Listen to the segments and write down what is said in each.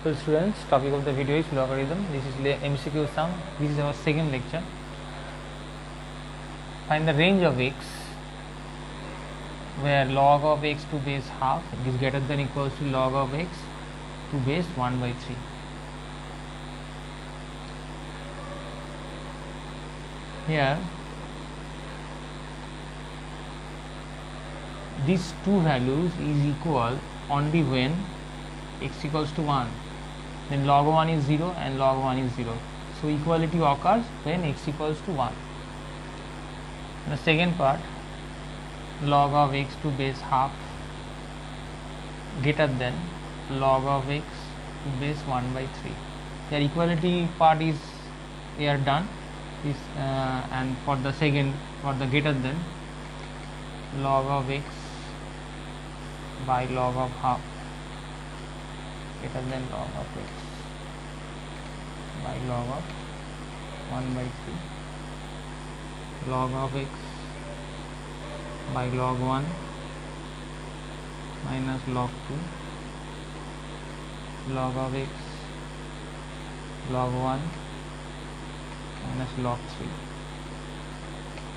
So students, topic of the video is logarithm. This is MCQ sum. This is our second lecture. Find the range of x where log of x to base half is greater than equals to log of x to base 1 by 3. Here these two values is equal only when x equals to 1, then log 1 is 0 and log 1 is 0. So equality occurs when x equals to 1. The second part, log of x to base half greater than log of x to base 1 by 3. The equality part is here done. And for the second, for the greater than, log of x by log of half greater than log of x by log of 1 by 3, log of x by log 1 minus log 2, log of x log 1 minus log 3.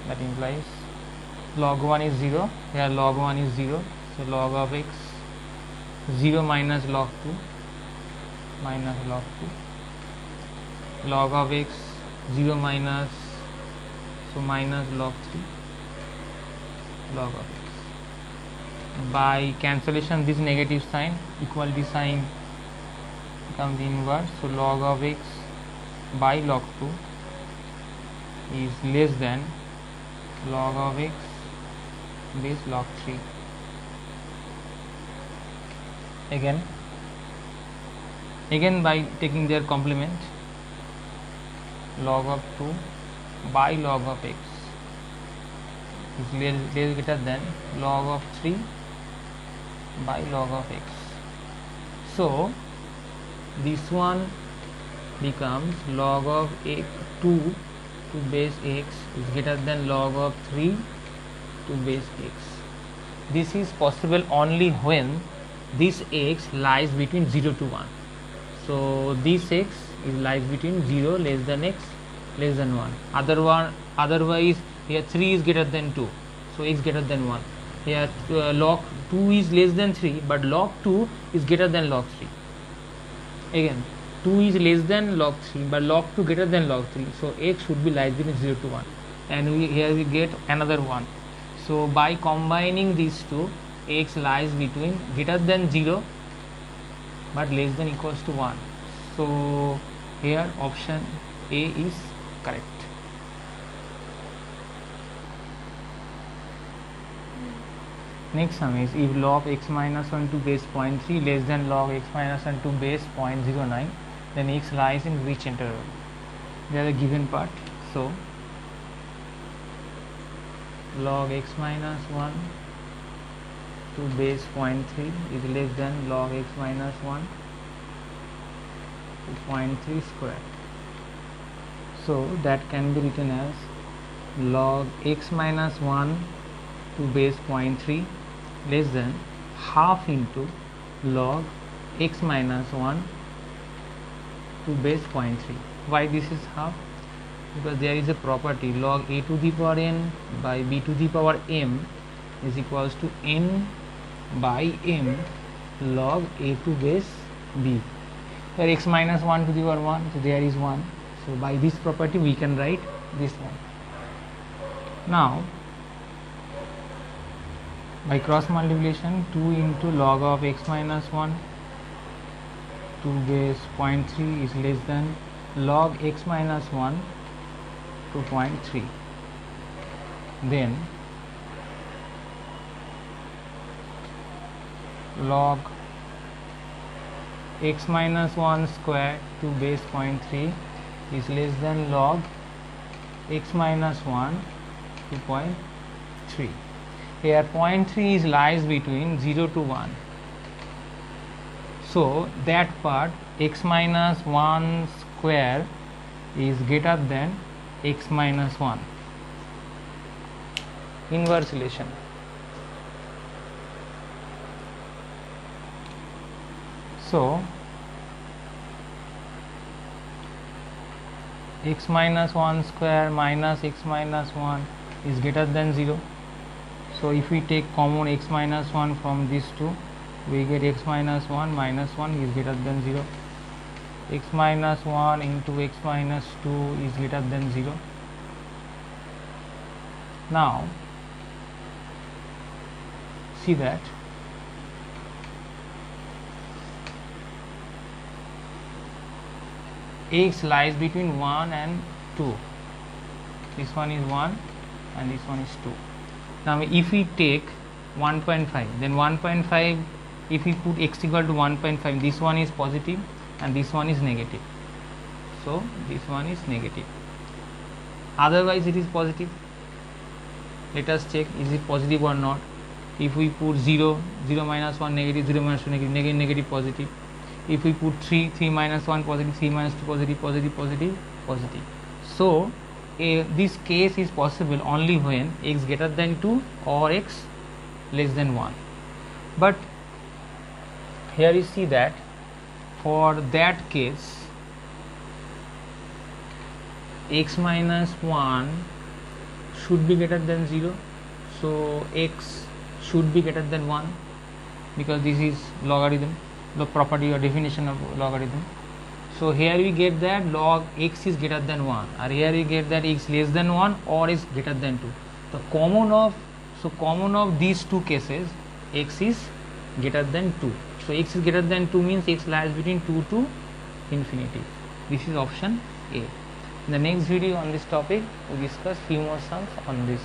That implies log 1 is 0, here log 1 is 0, so log of x 0 minus log 2 minus log 2, log of x 0 minus, so minus log 3 log of x. By cancellation this negative sign, equality sign becomes inverse, so log of x by log 2 is less than log of x base log 3. Again by taking their complement, log of 2 by log of x is greater than log of 3 by log of x. So this one becomes log of x 2 to base x is greater than log of 3 to base x. This is possible only when this x lies between 0 to 1. So this x is lies between 0 less than x less than 1. Otherwise here 3 is greater than 2, so x greater than 1. Here log 2 is less than 3, but log 2 is greater than log 3. Again 2 is less than log 3, but log 2 greater than log 3, so x should be lies between 0 to 1, and here we get another one. So by combining these two, x lies between greater than 0 but less than equals to 1. So here option A is correct. Next sum is, if log x minus 1 to base 0.3 less than log x minus 1 to base 0.09, then x lies in which interval? They are the given part. So log x minus 1 to base 0.3 is less than log x minus 1 to 0.3 square. So that can be written as log x minus 1 to base 0.3 less than half into log x minus 1 to base 0.3. Why this is half? Because there is a property log a to the power n by b to the power m is equals to n by m log a to base b. Here x minus 1 to the power 1, so there is 1. So by this property we can write this one. Now by cross multiplication, 2 into log of x minus 1 to base 0.3 is less than log x minus 1 to 0.3. Then log x minus 1 square to base 0.3 is less than log x minus 1 to 0.3. Here 0.3 is lies between 0 to 1. So that part x minus 1 square is greater than x minus 1. Inverse relation. So x minus 1 square minus x minus 1 is greater than 0. So if we take common x minus 1 from these two, we get x minus 1 minus 1 is greater than 0. X minus 1 into x minus 2 is greater than 0. Now see that x lies between 1 and 2. This one is 1 and this one is 2. Now if we take 1.5, then 1.5, if we put x equal to 1.5, this one is positive and this one is negative. So this one is negative. Otherwise it is positive. Let us check, is it positive or not. If we put 0, 0 minus 1 negative, 0 minus 2 negative, negative, negative, positive. If we put 3, 3 minus 1 positive, 3 minus 2 positive, positive, positive, positive. So this case is possible only when x greater than 2 or x less than 1. But here you see that for that case x minus 1 should be greater than 0. So x should be greater than 1 because this is logarithm, the property or definition of logarithm. So here we get that log x is greater than 1, or here we get that x less than 1 or is greater than 2. The common of these two cases, x is greater than 2. So x is greater than 2 means x lies between 2 to infinity. This is option A. In the next video on this topic, we discuss few more sums on this.